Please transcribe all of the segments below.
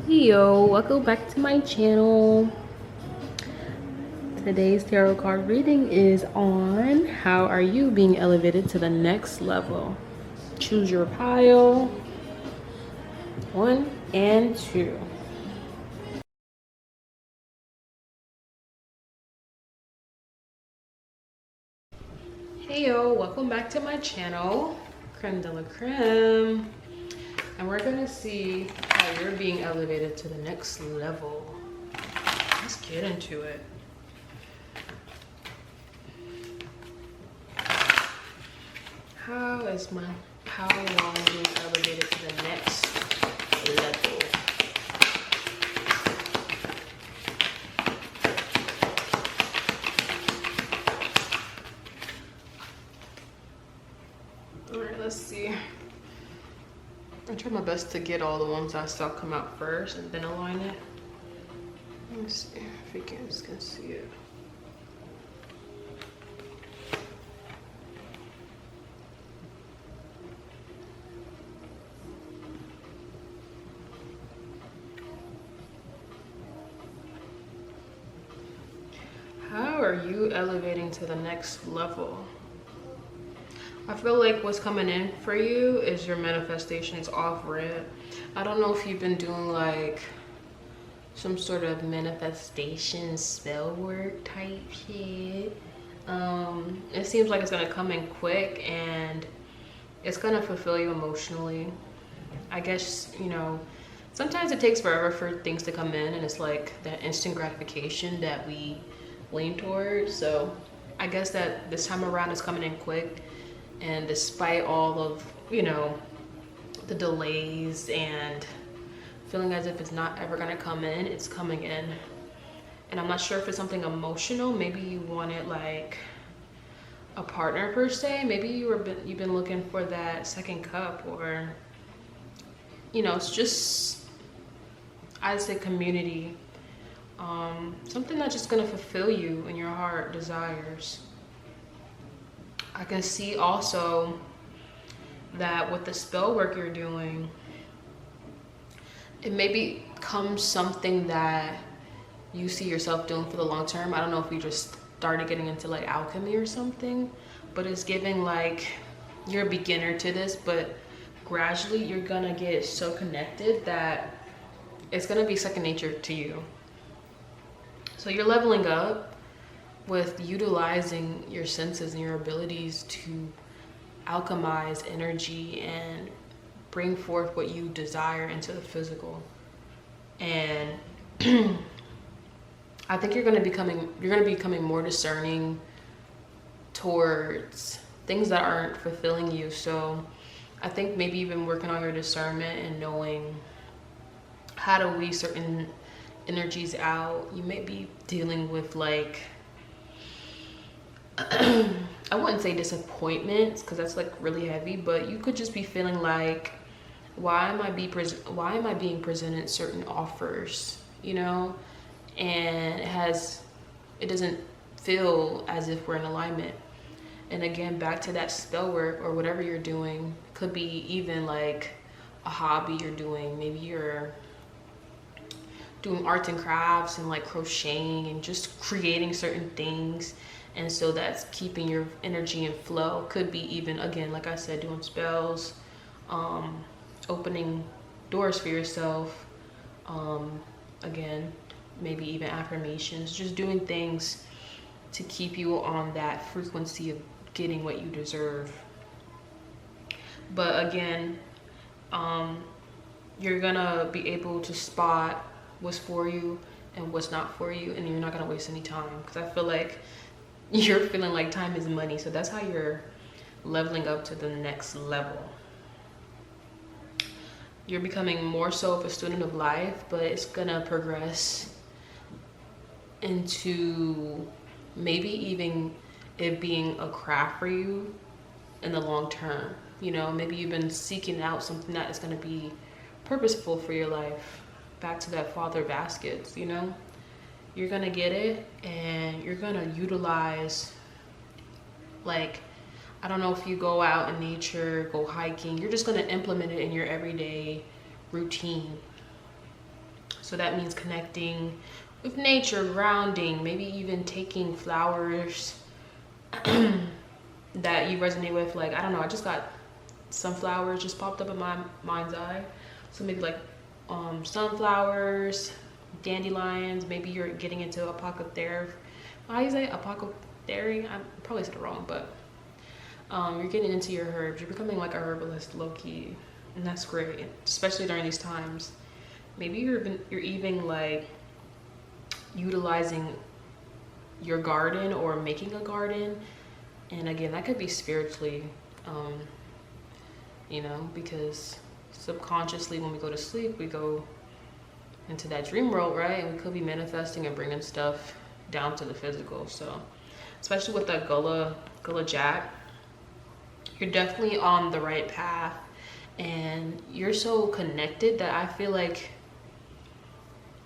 Yo, welcome back to my channel. Today's tarot card reading is on how are you being elevated to the next level. Choose your pile, 1 and 2. Hey yo, welcome back to my channel, Creme de la Creme. And we're gonna see how you're being elevated to the next level. Let's get into it. How long being elevated to the next level? All right, let's see. I try my best to get all the ones I saw come out first and then align it. Let me see if you guys can see it. How are you elevating to the next level? I feel like what's coming in for you is your manifestations off red. I don't know if you've been doing like some sort of manifestation spell work type shit. It seems like it's gonna come in quick and it's gonna fulfill you emotionally. I guess, you know, sometimes it takes forever for things to come in and it's like that instant gratification that we lean towards. So I guess that this time around it's coming in quick, and despite all of, you know, the delays and feeling as if it's not ever gonna come in, it's coming in. And I'm not sure if it's something emotional. Maybe you wanted like a partner per se. Maybe you've been looking for that second cup, or you know, it's just, I'd say community. Something that's just gonna fulfill you and your heart desires. I can see also that with the spell work you're doing, it may become something that you see yourself doing for the long term. I don't know if you just started getting into like alchemy or something, but it's giving like you're a beginner to this, but gradually you're gonna get so connected that it's gonna be second nature to you. So you're leveling up with utilizing your senses and your abilities to alchemize energy and bring forth what you desire into the physical. And I think you're gonna be becoming more discerning towards things that aren't fulfilling you. So I think maybe you've been working on your discernment and knowing how to weed certain energies out. You may be dealing with like I wouldn't say disappointments because that's like really heavy, but you could just be feeling like, why am I being presented certain offers, you know, and it doesn't feel as if we're in alignment. And again, back to that spell work or whatever you're doing, could be even like a hobby you're doing. Maybe you're doing arts and crafts and like crocheting and just creating certain things, and so that's keeping your energy in flow. Could be even, again, like I said, doing spells, opening doors for yourself, again, maybe even affirmations, just doing things to keep you on that frequency of getting what you deserve. But again, you're gonna be able to spot what's for you and what's not for you, and you're not gonna waste any time, because I feel like you're feeling like time is money. So that's how you're leveling up to the next level. You're becoming more so of a student of life, but it's gonna progress into maybe even it being a craft for you in the long term. You know, maybe you've been seeking out something that is gonna be purposeful for your life. Back to that father baskets, you know, you're gonna get it and you're gonna utilize, like, I don't know if you go out in nature, go hiking, you're just gonna implement it in your everyday routine. So that means connecting with nature, grounding, maybe even taking flowers that you resonate with. Like, I don't know, I just got sunflowers just popped up in my mind's eye. So maybe like sunflowers, dandelions. Maybe you're getting into apothecary. How do you say apothecary? I probably said it wrong, but you're getting into your herbs. You're becoming like a herbalist, low key, and that's great, especially during these times. Maybe you're even like utilizing your garden or making a garden, and again, that could be spiritually, you know, because subconsciously when we go to sleep, we go into that dream world, right? And we could be manifesting and bringing stuff down to the physical. So especially with that Gullah Jack, you're definitely on the right path, and you're so connected that I feel like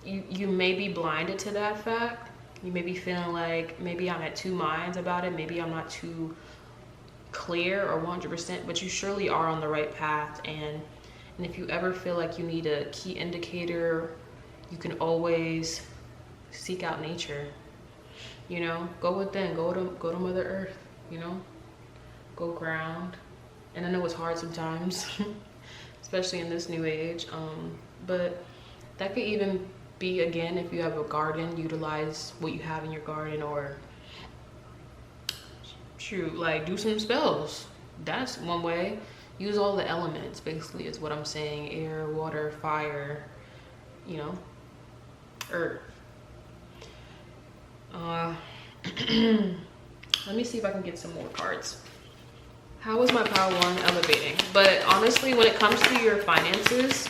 you may be blinded to that fact. You may be feeling like maybe I'm at two minds about it, maybe I'm not too clear or 100%, but you surely are on the right path. And if you ever feel like you need a key indicator, you can always seek out nature. You know, go within, go to Mother Earth, you know, go ground. And I know it's hard sometimes, especially in this new age, but that could even be, again, if you have a garden, utilize what you have in your garden, or shoot, like do some spells. That's one way. Use all the elements, basically, is what I'm saying. Air, water, fire, you know, earth. Let me see if I can get some more cards. How is my power one elevating? But honestly, when it comes to your finances,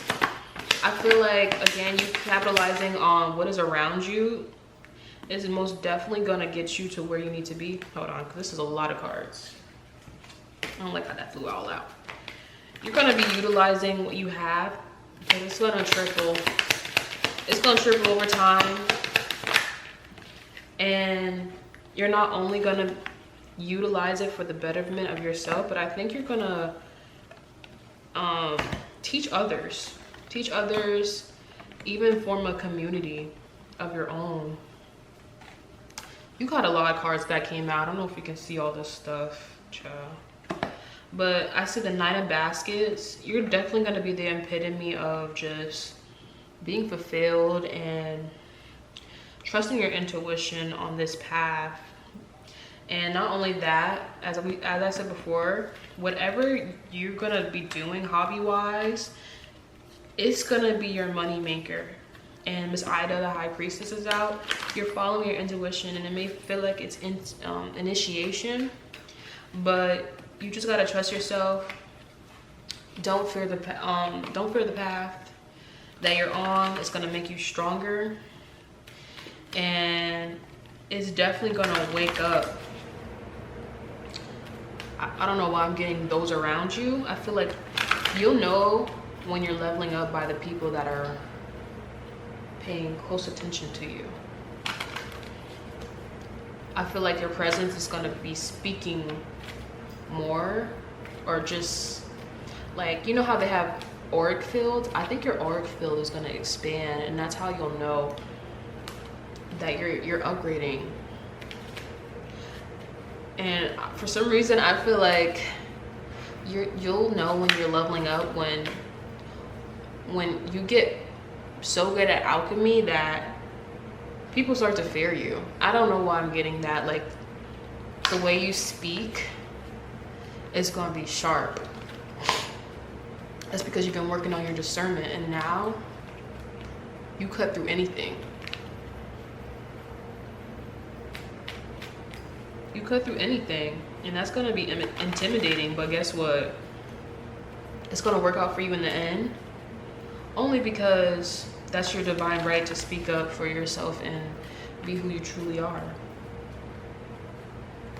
I feel like, again, you capitalizing on what is around you is most definitely gonna get you to where you need to be. Hold on, because this is a lot of cards. I don't like how that flew all out. You're gonna be utilizing what you have, and it's gonna triple. It's gonna triple over time. And you're not only gonna utilize it for the betterment of yourself, but I think you're gonna teach others, even form a community of your own. You got a lot of cards that came out. I don't know if you can see all this stuff, child. But I see the Knight of Baskets. You're definitely going to be the epitome of just being fulfilled and trusting your intuition on this path. And not only that, as I said before, whatever you're going to be doing hobby-wise, it's going to be your money maker. And Miss Ida, the High Priestess, is out. You're following your intuition, and it may feel like it's initiation, but you just gotta trust yourself. Don't fear the path that you're on. It's gonna make you stronger, and it's definitely gonna wake up. I don't know why I'm getting those around you. I feel like you'll know when you're leveling up by the people that are paying close attention to you. I feel like your presence is going to be speaking more, or just like, you know how they have auric fields? I think your auric field is going to expand, and that's how you'll know that you're upgrading. And for some reason, I feel like you'll know when you're leveling up when you get so good at alchemy that people start to fear you. I don't know why I'm getting that. Like, the way you speak is going to be sharp. That's because you've been working on your discernment, and now you cut through anything. You cut through anything, and that's going to be intimidating, but guess what? It's going to work out for you in the end, only because that's your divine right to speak up for yourself and be who you truly are.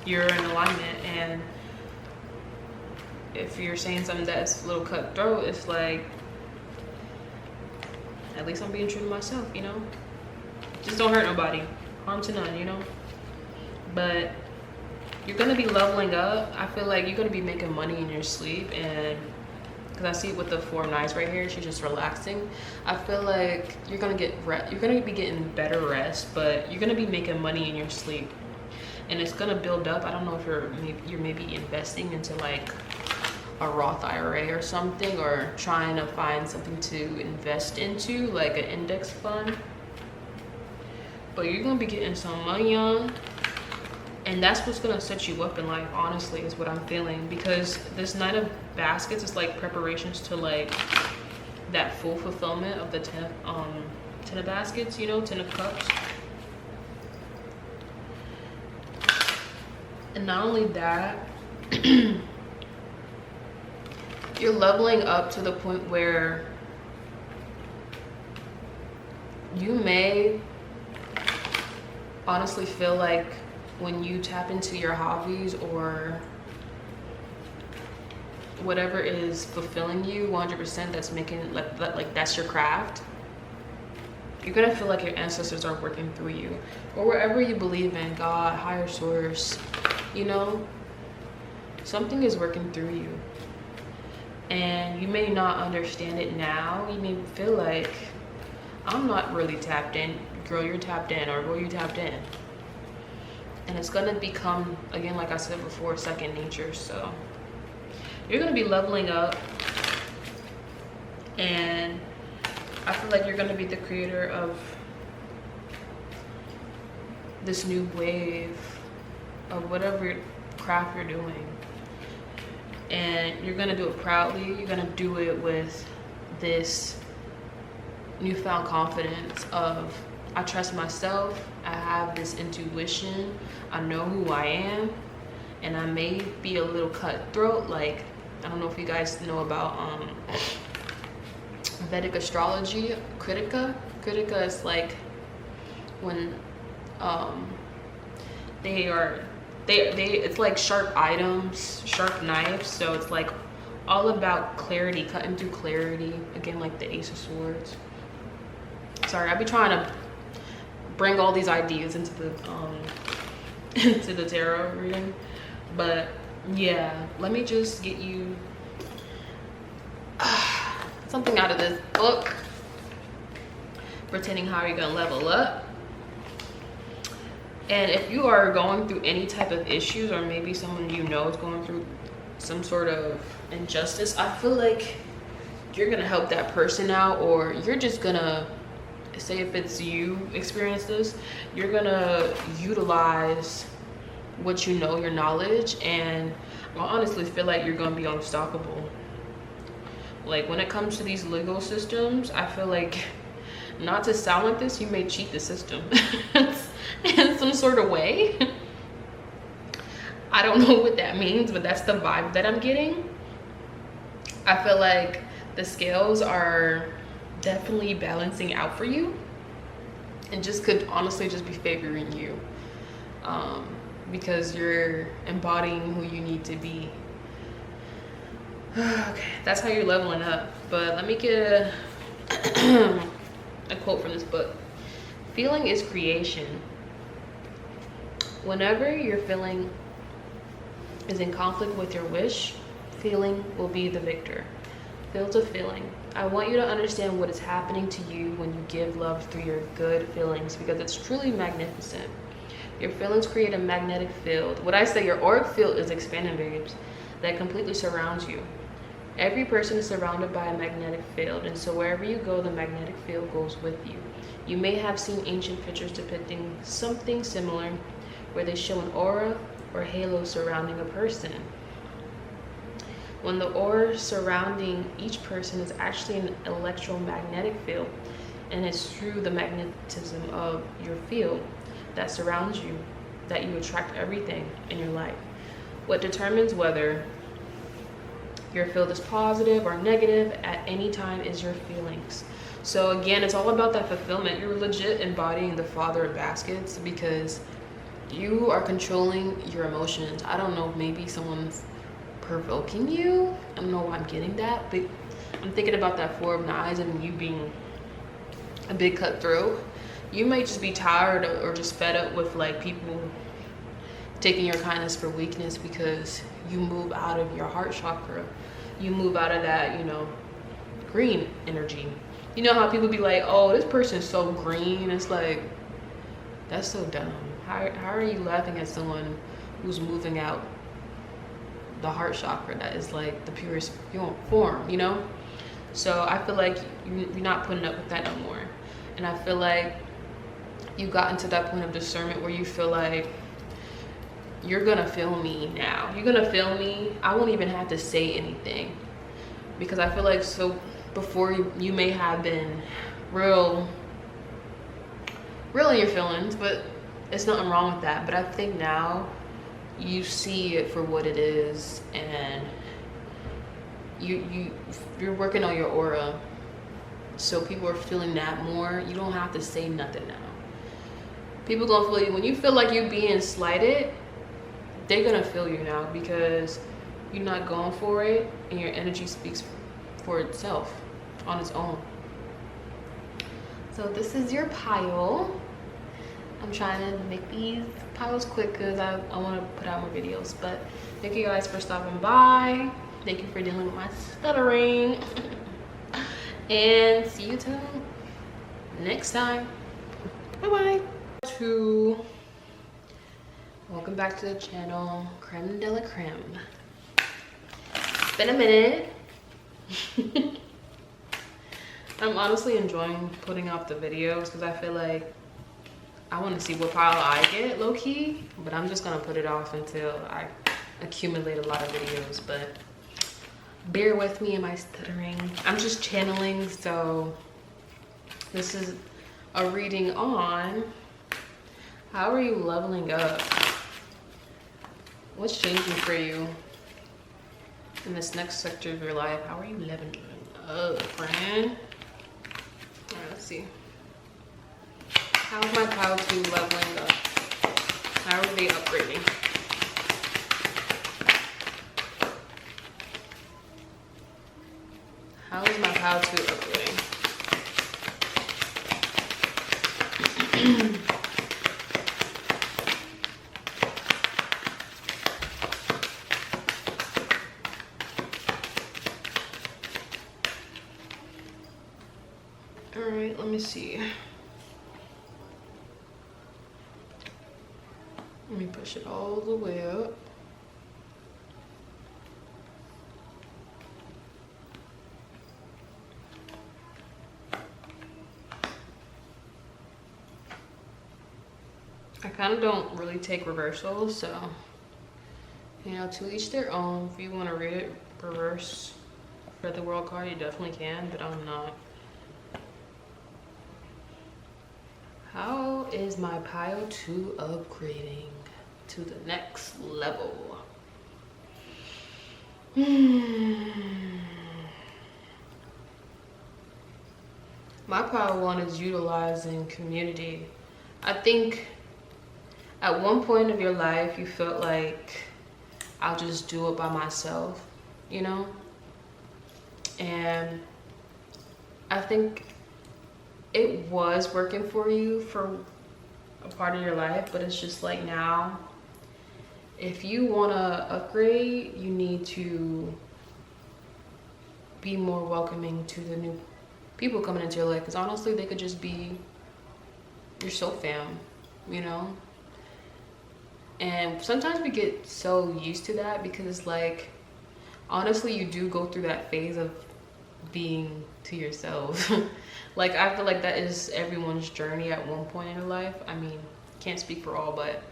You're in alignment, and if you're saying something that's a little cutthroat, it's like, at least I'm being true to myself, you know? Just don't hurt nobody. Harm to none, you know? But you're gonna be leveling up. I feel like you're gonna be making money in your sleep, and because I see with the Four of Knives right here, she's just relaxing. I feel like you're gonna be getting better rest, but you're gonna be making money in your sleep, and it's gonna build up. I don't know if you're maybe investing into like a Roth IRA or something, or trying to find something to invest into, like an index fund. But you're gonna be getting some money on, and that's what's gonna set you up in life, honestly, is what I'm feeling. Because this Knight of Baskets is like preparations to like that full fulfillment of the Ten of Baskets, you know, Ten of Cups. And not only that, you're leveling up to the point where you may honestly feel like when you tap into your hobbies or whatever is fulfilling you 100%, that's making like that's your craft, you're gonna feel like your ancestors are working through you, or wherever you believe in, God, higher source, you know, something is working through you. And you may not understand it now. You may feel like, I'm not really tapped in. Girl, you're tapped in, or girl, you tapped in. And it's gonna become, again, like I said before, second nature. So you're gonna be leveling up, and I feel like you're gonna be the creator of this new wave of whatever craft you're doing. And you're gonna do it proudly. You're gonna do it with this newfound confidence of, I trust myself, I have this intuition, I know who I am, and I may be a little cutthroat. Like, I don't know if you guys know about Vedic astrology, Kritika. Kritika is like when it's like sharp items, sharp knives. So it's like all about clarity, cutting through clarity. Again, like the Ace of Swords. Sorry, I be trying to bring all these ideas into the into the tarot reading. But yeah, let me just get you something out of this book pertaining how you're gonna level up. And if you are going through any type of issues, or maybe someone you know is going through some sort of injustice, I feel like you're gonna help that person out, or you're just gonna, say if it's you experience this, you're gonna utilize what you know, your knowledge, and I honestly feel like you're gonna be unstoppable. Like when it comes to these legal systems, I feel like, not to sound like this, you may cheat the system in some sort of way. I don't know what that means, but that's the vibe that I'm getting. I feel like the scales are definitely balancing out for you, and just could honestly just be favoring you, because you're embodying who you need to be. Okay, that's how you're leveling up. But let me get a quote from this book. Feeling is creation. Whenever your feeling is in conflict with your wish, feeling will be the victor. Feel to feeling. I want you to understand what is happening to you when you give love through your good feelings, because it's truly magnificent. Your feelings create a magnetic field. What I say, your auric field is expanding, babes, that completely surrounds you. Every person is surrounded by a magnetic field, and so wherever you go, the magnetic field goes with you. You may have seen ancient pictures depicting something similar, where they show an aura or halo surrounding a person. When the aura surrounding each person is actually an electromagnetic field, and it's through the magnetism of your field that surrounds you that you attract everything in your life. What determines whether your field is positive or negative at any time is your feelings. So again, it's all about that fulfillment. You're legit embodying the Father of Baskets, because you are controlling your emotions. I don't know, maybe someone's provoking you. I don't know why I'm getting that, but I'm thinking about that Four of Knives and you being a big cutthroat. You might just be tired or just fed up with like people taking your kindness for weakness, because you move out of your heart chakra. you move out of that, you know, green energy. You know how people be like, oh, this person's so green. It's like, that's so dumb. How are you laughing at someone who's moving out the heart chakra that is like the purest form, you know? So I feel like you're not putting up with that no more. And I feel like you gotten to that point of discernment where you feel like you're gonna feel me now. You're gonna feel me. I won't even have to say anything, because I feel like, so before you may have been real in your feelings, but it's nothing wrong with that. But I think now you see it for what it is, and you're working on your aura, so people are feeling that more. You don't have to say nothing now. People gonna feel you when you feel like you're being slighted. They're gonna feel you now, because you're not going for it, and your energy speaks for itself on its own. So this is your pile. I'm trying to make these piles quick because I want to put out more videos. But thank you guys for stopping by. Thank you for dealing with my stuttering. And see you till next time. Bye bye. Welcome back to the channel, Creme de la Creme. It's been a minute. I'm honestly enjoying putting out the videos because I feel like I want to see what pile I get, low-key, but I'm just gonna put it off until I accumulate a lot of videos. But bear with me in my stuttering. I'm just channeling, so this is a reading on how are you leveling up? What's changing for you in this next sector of your life? How are you leveling up, friend? All right, let's see. How's my pile 2 leveling up? How are they upgrading? How is my pile 2 upgrading? All right, let me see. Let me push it all the way up. I kind of don't really take reversals, so, you know, to each their own. If you want to read it reverse for the world card, you definitely can, but I'm not. How is my pile 2 upgrading to the next level? My pile 1 is utilizing community. I think at one point of your life you felt like I'll just do it by myself, you know? And I think it was working for you for a part of your life, but it's just like now, if you want to upgrade, you need to be more welcoming to the new people coming into your life, because honestly they could just be your soul fam, you know? And sometimes we get so used to that, because like honestly you do go through that phase of being to yourself. Like I feel like that is everyone's journey at one point in their life. I mean, can't speak for all, but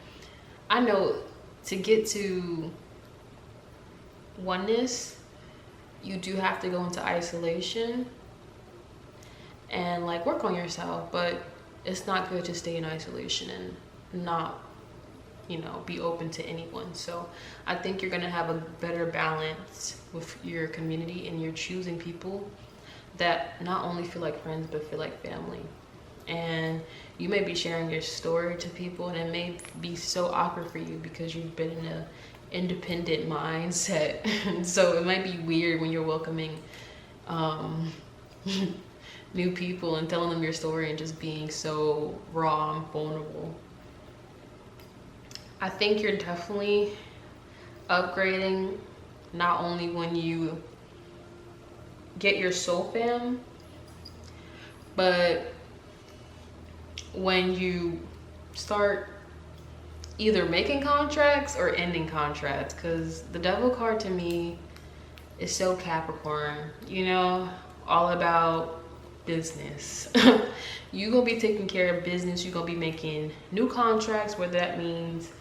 I know to get to oneness, you do have to go into isolation and like work on yourself. But it's not good to stay in isolation and not, you know, be open to anyone. So I think you're gonna have a better balance with your community, and you're choosing people that not only feel like friends but feel like family. And you may be sharing your story to people, and it may be so awkward for you because you've been in a independent mindset. So it might be weird when you're welcoming new people and telling them your story and just being so raw and vulnerable. I think you're definitely upgrading, not only when you get your soul fam, but when you start either making contracts or ending contracts, because the devil card to me is so Capricorn, you know, all about business. You gonna be taking care of business. You gonna be making new contracts, whether that means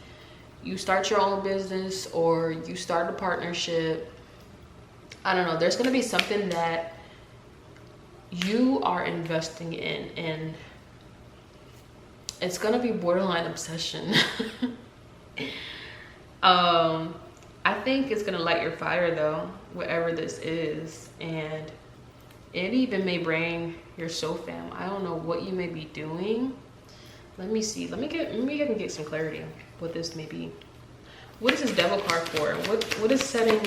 you start your own business or you start a partnership. I don't know, there's gonna be something that you are investing in, and it's gonna be borderline obsession. I think it's gonna light your fire though, whatever this is, and it even may bring your soul fam. I don't know what you may be doing. Let me see. Maybe I can get some clarity what this may be. What is this devil card for? What is setting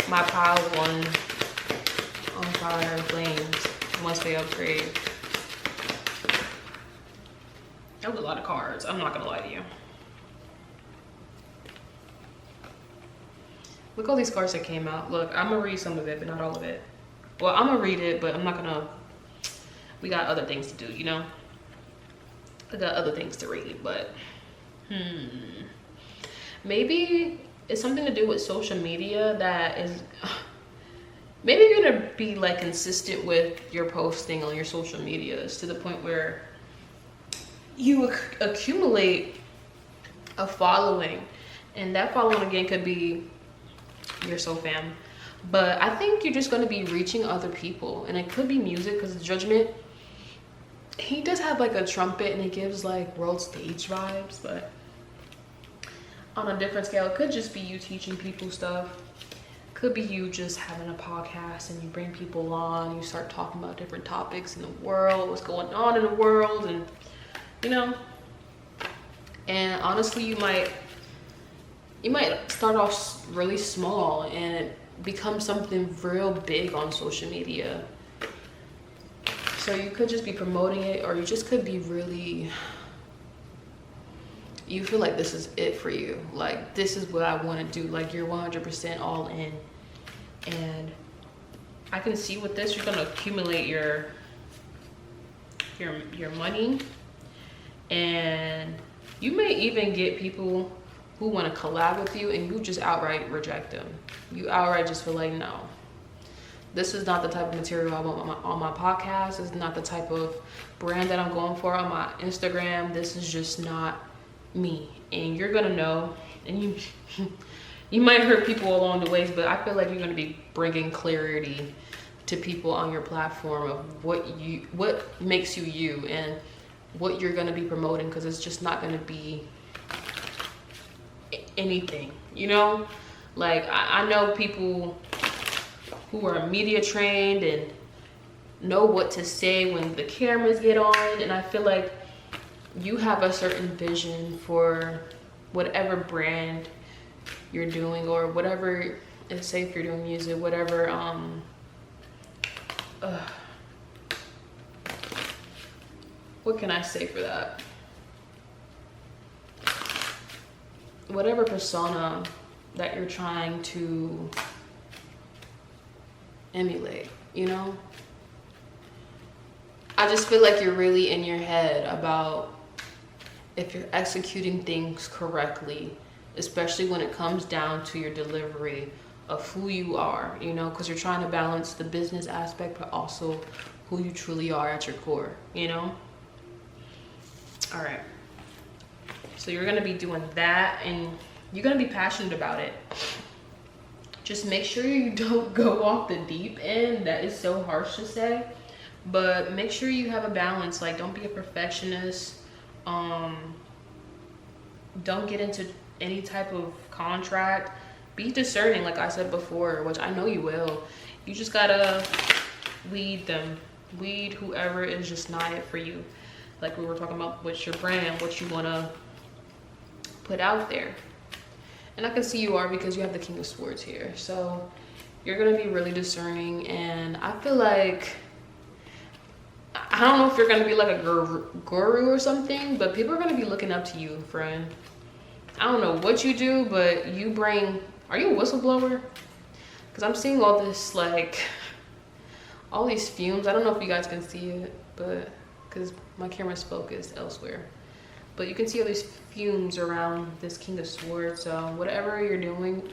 my pile on fire and flames once they upgrade? That was a lot of cards. I'm not gonna lie to you. Look all these cards that came out. Look, I'm gonna read some of it, but not all of it. Well, I'm gonna read it, but I'm not gonna. We got other things to do, you know. I got other things to read, but maybe it's something to do with social media that is. Maybe you're gonna be like consistent with your posting on your social medias to the point where you accumulate a following, and that following again could be your soul fam. But I think you're just going to be reaching other people, and it could be music, because the Judgment, he does have like a trumpet and it gives like world stage vibes, but on a different scale. It could just be you teaching people stuff. Could be you just having a podcast and you bring people on, you start talking about different topics in the world, what's going on in the world, and you know. And honestly, you might start off really small and become something real big on social media. So you could just be promoting it, or you just could be really, you feel like this is it for you, like this is what I want to do, like you're 100% all in. And I can see with this, you're going to accumulate your money, and you may even get people who want to collab with you, and you just outright reject them. You outright just feel like, no, this is not the type of material I want on my podcast. This is not the type of brand that I'm going for on my Instagram. This is just not me. And you're gonna know, and you might hurt people along the ways, but I feel like you're gonna be bringing clarity to people on your platform of what makes you you and what you're gonna be promoting, because it's just not gonna be anything, you know. Like I know people who are media trained and know what to say when the cameras get on, and I feel like you have a certain vision for whatever brand you're doing, or whatever, it's safe, you're doing music, whatever what can I say for that? Whatever persona that you're trying to emulate, you know? I just feel like you're really in your head about if you're executing things correctly, especially when it comes down to your delivery of who you are, you know, because you're trying to balance the business aspect, but also who you truly are at your core, you know? All right. So you're going to be doing that, and you're going to be passionate about it. Just make sure you don't go off the deep end. That is so harsh to say, but make sure you have a balance. Like, don't be a perfectionist. Don't get into any type of contract. Be discerning, like I said before, which I know you will. You just gotta weed them. Weed whoever is just not it for you. Like we were talking about with your brand, what you wanna put out there. And I can see you are, because you have the King of Swords here. So you're gonna be really discerning, and I feel like, I don't know if you're gonna be like a guru or something, but people are gonna be looking up to you, friend. I don't know what you do, but you bring, are you a whistleblower? Because I'm seeing all this like all these fumes. I don't know if you guys can see it, but because my camera's focused elsewhere. But you can see all these fumes around this King of Swords. So whatever you're doing,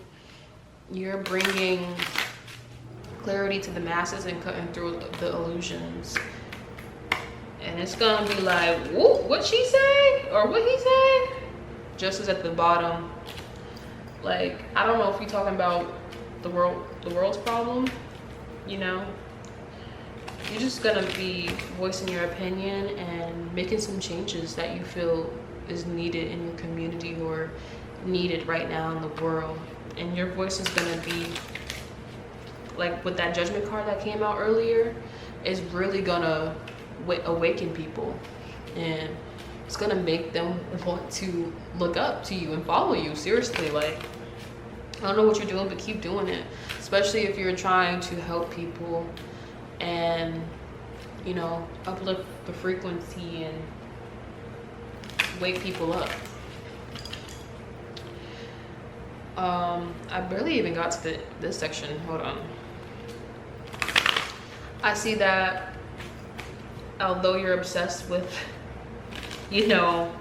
you're bringing clarity to the masses and cutting through the illusions. And it's gonna be like, whoa, what she say? Or what he say? Justice at the bottom. Like, I don't know if you're talking about the world's problem, you know? You're just gonna be voicing your opinion and making some changes that you feel is needed in your community or needed right now in the world. And your voice is gonna be, like with that judgment card that came out earlier, is really gonna awaken people. And it's gonna make them want to look up to you and follow you, seriously. Like, I don't know what you're doing, but keep doing it. Especially if you're trying to help people and, you know, uplift the frequency and wake people up. I barely even got to this section. Hold on. I see that although you're obsessed with, you know,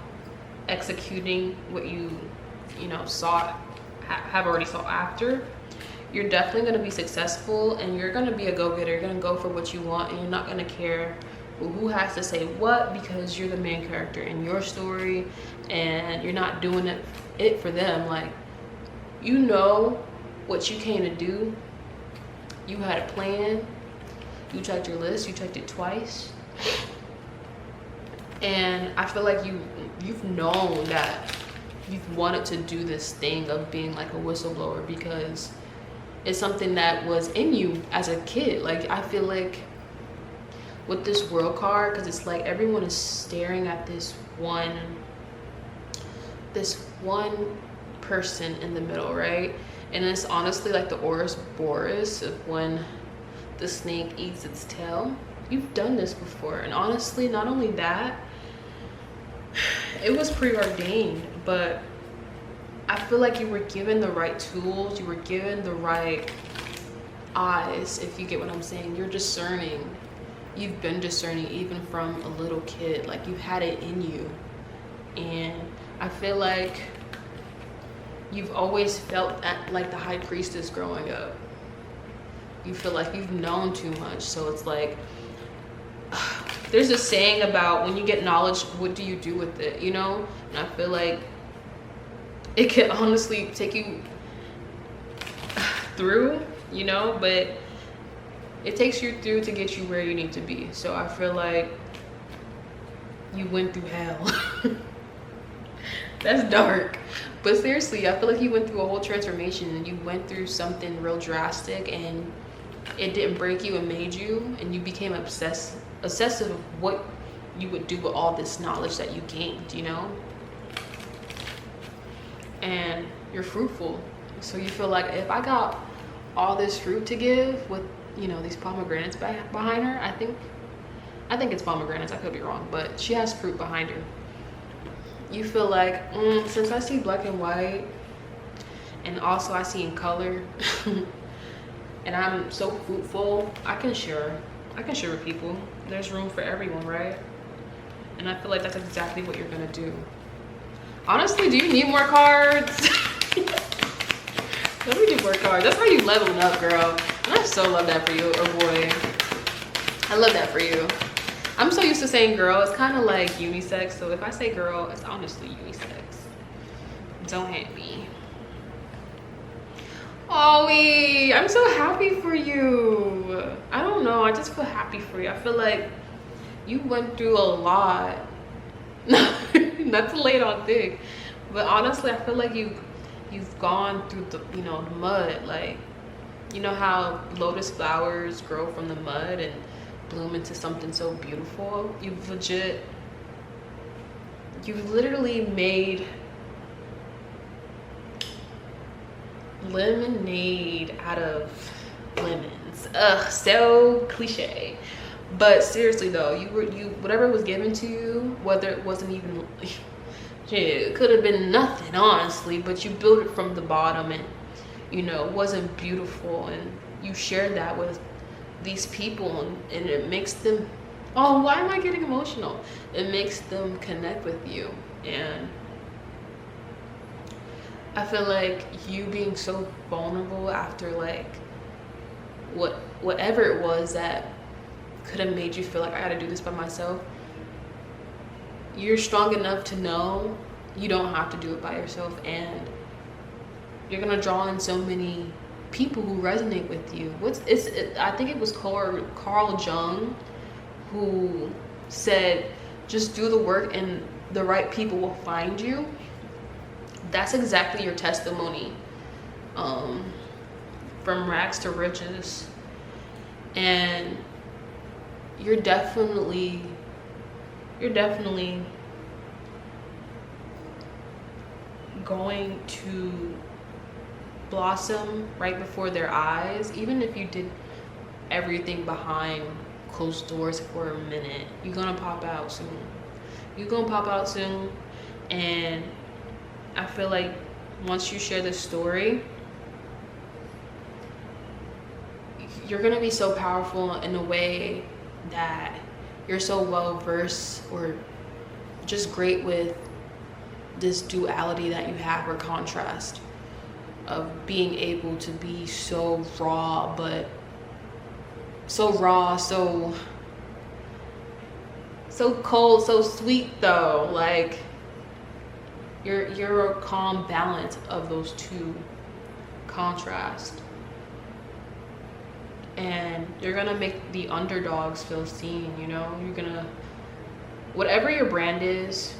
executing what you know, have already sought after, you're definitely going to be successful, and you're going to be a go-getter. You're going to go for what you want, and you're not going to care who has to say what, because you're the main character in your story, and you're not doing it for them. Like, you know what you came to do. You had a plan. You checked your list. You checked it twice. And I feel like you've known that you've wanted to do this thing of being like a whistleblower, because it's something that was in you as a kid. Like, I feel like with this world card, because it's like everyone is staring at this one person in the middle, right? And it's honestly like the Ouroboros of when the snake eats its tail. You've done this before. And honestly, not only that, it was preordained, but I feel like you were given the right tools, you were given the right eyes, if you get what I'm saying. You're discerning. You've been discerning even from a little kid. Like, you had it in you. And I feel like you've always felt like the high priestess growing up. You feel like you've known too much. So it's like, there's a saying about when you get knowledge, what do you do with it, you know? And I feel like it can honestly take you through, you know, but it takes you through to get you where you need to be. So I feel like you went through hell. That's dark. But seriously, I feel like you went through a whole transformation, and you went through something real drastic, and it didn't break you, it made you, and you became obsessive of what you would do with all this knowledge that you gained, you know? And you're fruitful. So you feel like, if I got all this fruit to give with, you know, these pomegranates behind her, I think it's pomegranates, I could be wrong, but she has fruit behind her. You feel like, since I see black and white, and also I see in color, and I'm so fruitful, I can share with people. There's room for everyone, right? And I feel like that's exactly what you're gonna do. Honestly, do you need more cards? Let me do more cards. That's how you leveling up, girl. And I so love that for you, oh boy. I love that for you. I'm so used to saying girl, it's kind of like unisex. So if I say girl, it's honestly unisex. Don't hate me. Ollie, I'm so happy for you. I don't know, I just feel happy for you. I feel like you went through a lot. Not to lay it on thick, but honestly, I feel like you've gone through the, you know, the mud. Like, you know how lotus flowers grow from the mud and bloom into something so beautiful? You've literally made lemonade out of lemons. Ugh, so cliche. But seriously though, you whatever was given to you, whether it wasn't even it could have been nothing, honestly, but you built it from the bottom, and you know, it wasn't beautiful, and you shared that with these people, and it makes them, oh, why am I getting emotional? It makes them connect with you. And I feel like you being so vulnerable after like whatever it was that could have made you feel like I gotta do this by myself, you're strong enough to know you don't have to do it by yourself, and you're gonna draw in so many people who resonate with you. I think it was Carl Jung who said, just do the work and the right people will find you. That's exactly your testimony, from rags to riches. And you're definitely going to blossom right before their eyes. Even if you did everything behind closed doors for a minute, you're gonna pop out soon. And I feel like once you share this story, you're gonna be so powerful in a way that you're so well versed, or just great with this duality that you have, or contrast of being able to be so raw, but so cold, so sweet though. Like you're a calm balance of those two contrasts. And you're gonna make the underdogs feel seen, you know? You're gonna, whatever your brand is,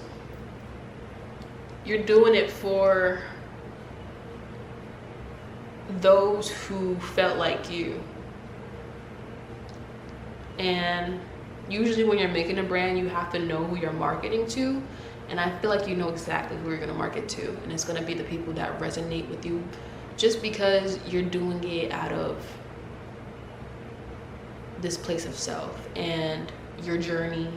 you're doing it for those who felt like you. And usually when you're making a brand, you have to know who you're marketing to. And I feel like you know exactly who you're gonna market to. And it's gonna be the people that resonate with you, just because you're doing it out of this place of self and your journey.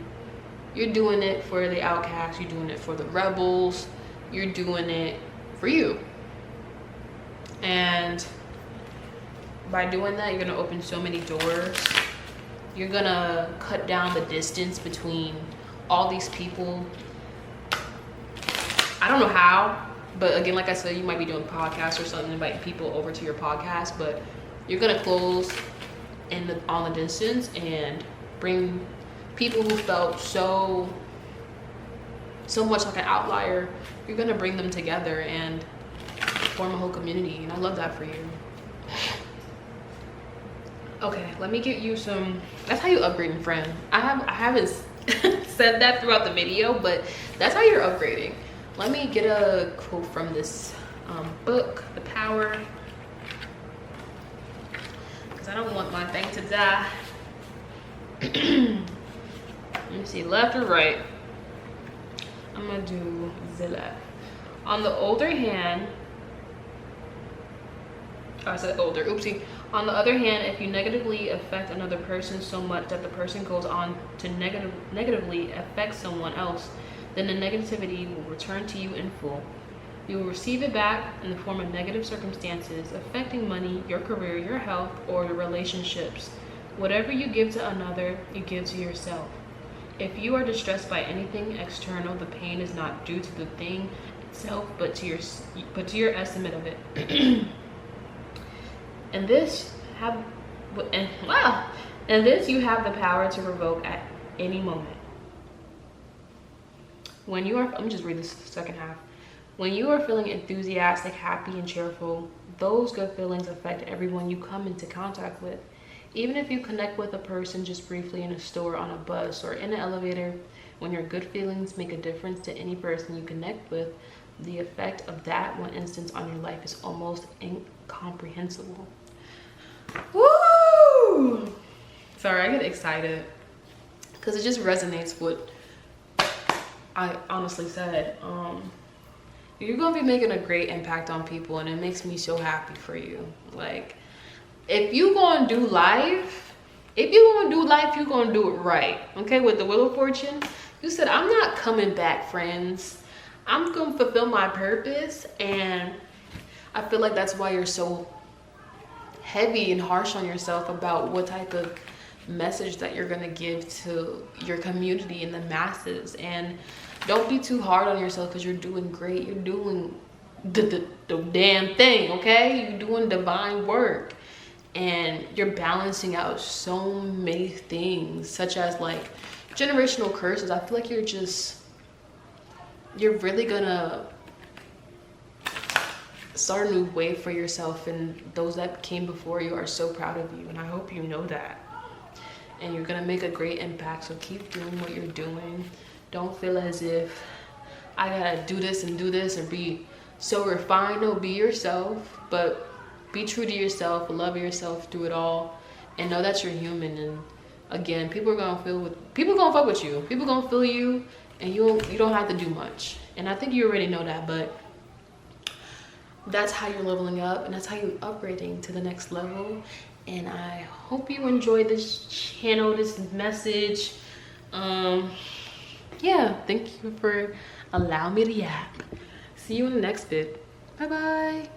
You're doing it for the outcasts, you're doing it for the rebels, you're doing it for you. And by doing that, you're gonna open so many doors. You're gonna cut down the distance between all these people. I don't know how, but again, like I said, you might be doing podcasts or something, inviting people over to your podcast, but you're gonna close on the distance and bring people who felt so much like an outlier. You're gonna bring them together and form a whole community, and I love that for you. Okay, let me get you some. That's how you upgrade in friend. I haven't said that throughout the video, but that's how you're upgrading. Let me get a quote from this book, The Power, because I don't want my thing to die. Let me see, left or right? I'm gonna do the left. On the other hand, I said older, oopsie. On the other hand, if you negatively affect another person so much that the person goes on to negatively affect someone else, then the negativity will return to you in full. You will receive it back in the form of negative circumstances affecting money, your career, your health, or your relationships. Whatever you give to another, you give to yourself. If you are distressed by anything external, the pain is not due to the thing itself, but to your estimate of it. And this you have the power to revoke at any moment. When you are, let me just read this second half. When you are feeling enthusiastic, happy, and cheerful, those good feelings affect everyone you come into contact with. Even if you connect with a person just briefly in a store, on a bus, or in an elevator, when your good feelings make a difference to any person you connect with, the effect of that one instance on your life is almost incomprehensible. Woo! Sorry, I get excited because it just resonates with what I honestly said. You're gonna be making a great impact on people, and it makes me so happy for you. Like, if you gonna do life, you're gonna do it right. Okay, with the Wheel of Fortune, you said, I'm not coming back, friends. I'm gonna fulfill my purpose, and I feel like that's why you're so heavy and harsh on yourself about what type of message that you're gonna give to your community and the masses. And don't be too hard on yourself, because you're doing great. You're doing the damn thing, okay? You're doing divine work, and you're balancing out so many things, such as like generational curses. I feel like you're really gonna start a new way for yourself, and those that came before you are so proud of you, and I hope you know that. And you're gonna make a great impact, so keep doing what you're doing. Don't feel as if I gotta do this or be so refined. No, be yourself, but be true to yourself, love yourself through it all, and know that you're human. And again, people are gonna fuck with you, people gonna feel you, and you don't have to do much. And I think you already know that, but that's how you're leveling up, and that's how you're upgrading to the next level. And I hope you enjoyed this channel, this message. Yeah, thank you for allowing me to yap. See you in the next vid. Bye bye.